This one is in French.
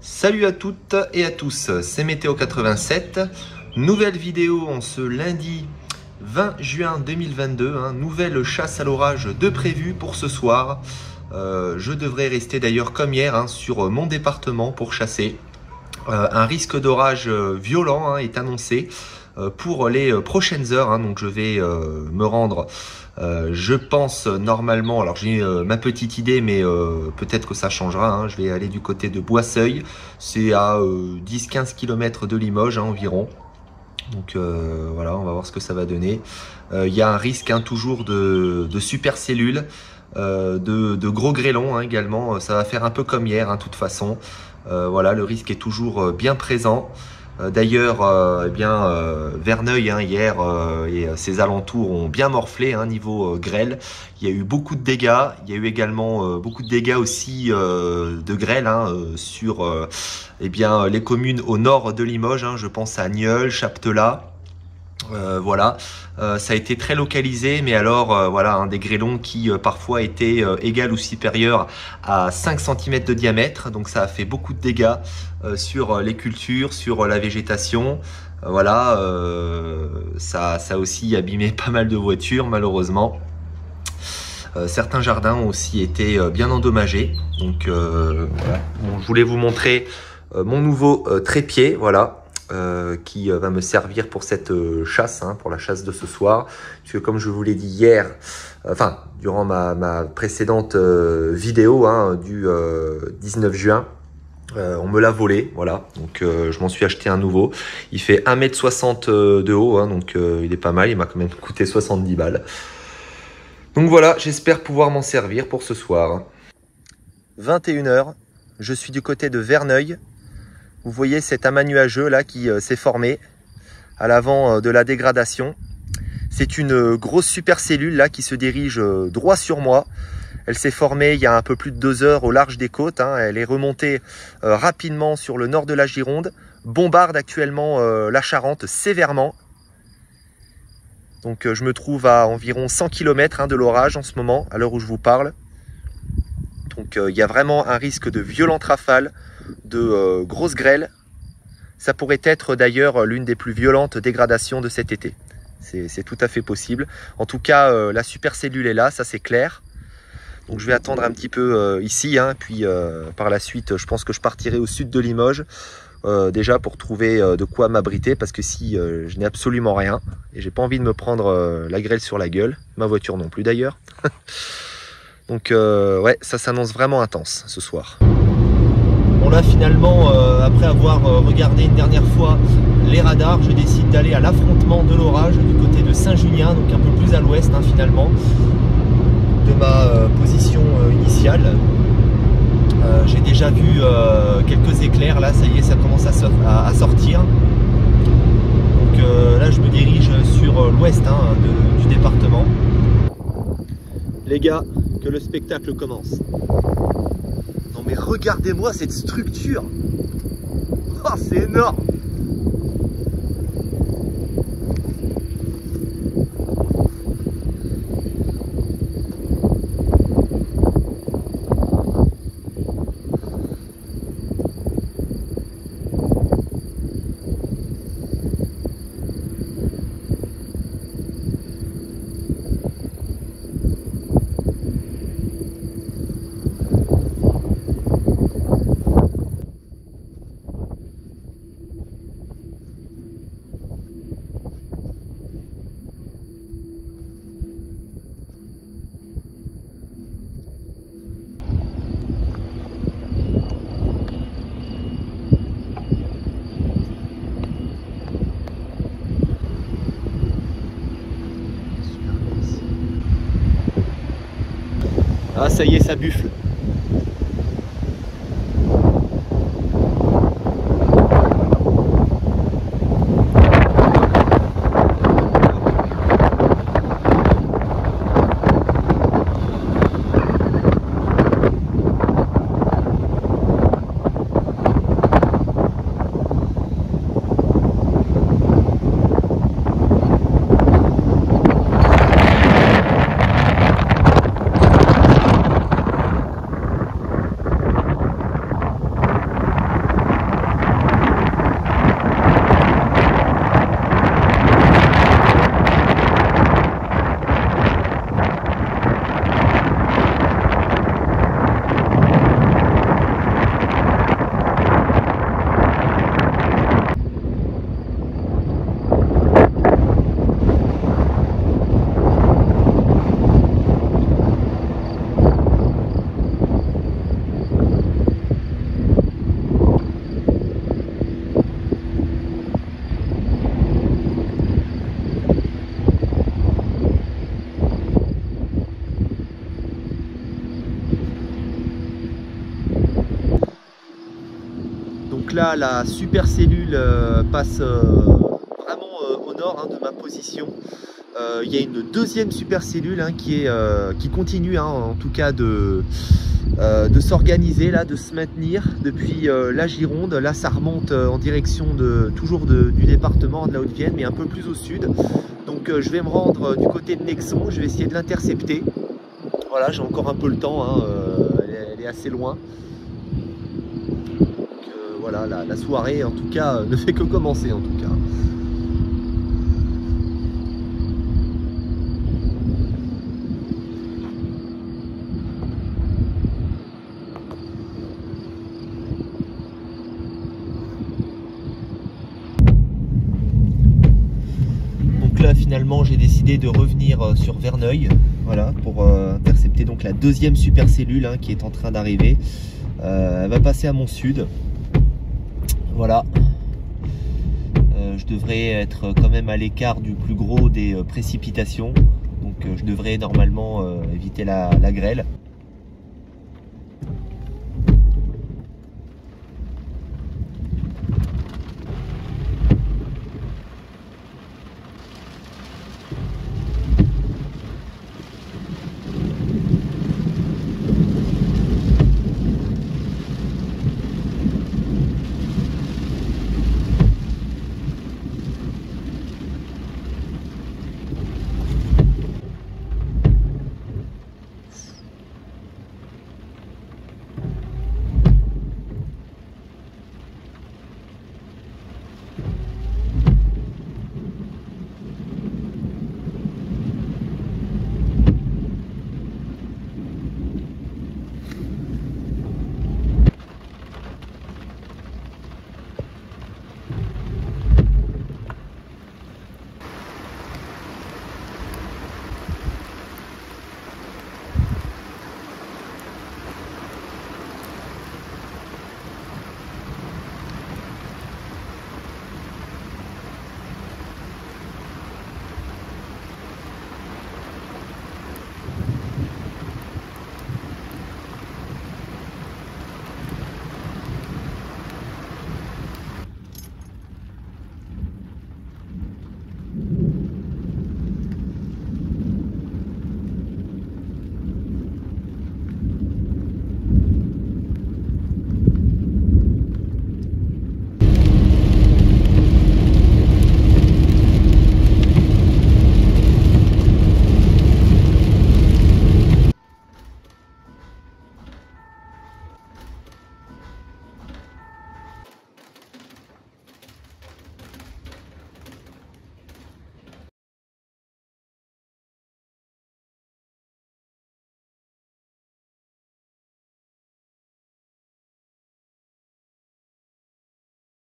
Salut à toutes et à tous, c'est Météo 87. Nouvelle vidéo en ce lundi 20 juin 2022. Nouvelle chasse à l'orage de prévu pour ce soir. Je devrais rester d'ailleurs comme hier sur mon département pour chasser. Un risque d'orage violent est annoncé pour les prochaines heures. Donc je vais me rendre, je pense normalement, alors j'ai ma petite idée, mais peut-être que ça changera. Je vais aller du côté de Boisseuil, c'est à 10-15 km de Limoges environ. Donc voilà, on va voir ce que ça va donner. Il y a un risque toujours de supercellules, de gros grêlons également. Ça va faire un peu comme hier, de toute façon. Voilà, le risque est toujours bien présent. D'ailleurs, Verneuil hier et ses alentours ont bien morflé niveau grêle. Il y a eu beaucoup de dégâts. Il y a eu également beaucoup de dégâts aussi de grêle sur les communes au nord de Limoges. Je pense à Nieul, Chaptelat. Voilà, ça a été très localisé, mais alors voilà, des grêlons qui parfois étaient égal ou supérieurs à 5 cm de diamètre, donc ça a fait beaucoup de dégâts sur les cultures, sur la végétation. Voilà, ça a aussi abîmé pas mal de voitures malheureusement. Certains jardins ont aussi été bien endommagés, donc voilà. Bon, je voulais vous montrer mon nouveau trépied, voilà. Qui va me servir pour cette chasse, pour la chasse de ce soir. Puisque comme je vous l'ai dit hier, durant ma précédente vidéo du 19 juin, on me l'a volé, voilà. Donc je m'en suis acheté un nouveau. Il fait 1,60 m de haut, donc il est pas mal. Il m'a quand même coûté 70 balles. Donc voilà, j'espère pouvoir m'en servir pour ce soir. 21 h, je suis du côté de Verneuil. Vous voyez cet amas nuageux là qui s'est formé à l'avant de la dégradation. C'est une grosse supercellule là qui se dirige droit sur moi. Elle s'est formée il y a un peu plus de 2 heures au large des côtes. Elle est remontée rapidement sur le nord de la Gironde. Bombarde actuellement la Charente sévèrement. Donc je me trouve à environ 100 km de l'orage en ce moment, à l'heure où je vous parle. Donc il y a vraiment un risque de violentes rafales, de grosses grêles. Ça pourrait être d'ailleurs l'une des plus violentes dégradations de cet été. C'est tout à fait possible. En tout cas, la supercellule est là, ça c'est clair. Donc je vais attendre un petit peu ici, puis par la suite, je pense que je partirai au sud de Limoges, déjà pour trouver de quoi m'abriter, parce que si je n'ai absolument rien, et j'ai pas envie de me prendre la grêle sur la gueule, ma voiture non plus d'ailleurs. Donc ouais, ça s'annonce vraiment intense ce soir. Bon là finalement, après avoir regardé une dernière fois les radars, je décide d'aller à l'affrontement de l'orage du côté de Saint-Junien, donc un peu plus à l'ouest finalement de ma position initiale. J'ai déjà vu quelques éclairs, là ça y est, ça commence à sortir. Donc là je me dirige sur l'ouest du département. Les gars, que le spectacle commence. Non mais regardez-moi cette structure. Oh, c'est énorme. Ah ça y est, ça buffle. Donc là, la supercellule passe vraiment au nord de ma position. Il y a une deuxième supercellule qui continue en tout cas de s'organiser, de se maintenir depuis la Gironde. Là, ça remonte en direction toujours du département de la Haute-Vienne, mais un peu plus au sud. Donc je vais me rendre du côté de Nexon, je vais essayer de l'intercepter. Voilà, j'ai encore un peu le temps, elle est assez loin. Donc voilà, la soirée en tout cas ne fait que commencer en tout cas. Là finalement j'ai décidé de revenir sur Verneuil, voilà, pour intercepter donc la deuxième supercellule qui est en train d'arriver. Elle va passer à mon sud, voilà. Je devrais être quand même à l'écart du plus gros des précipitations, donc je devrais normalement éviter la grêle.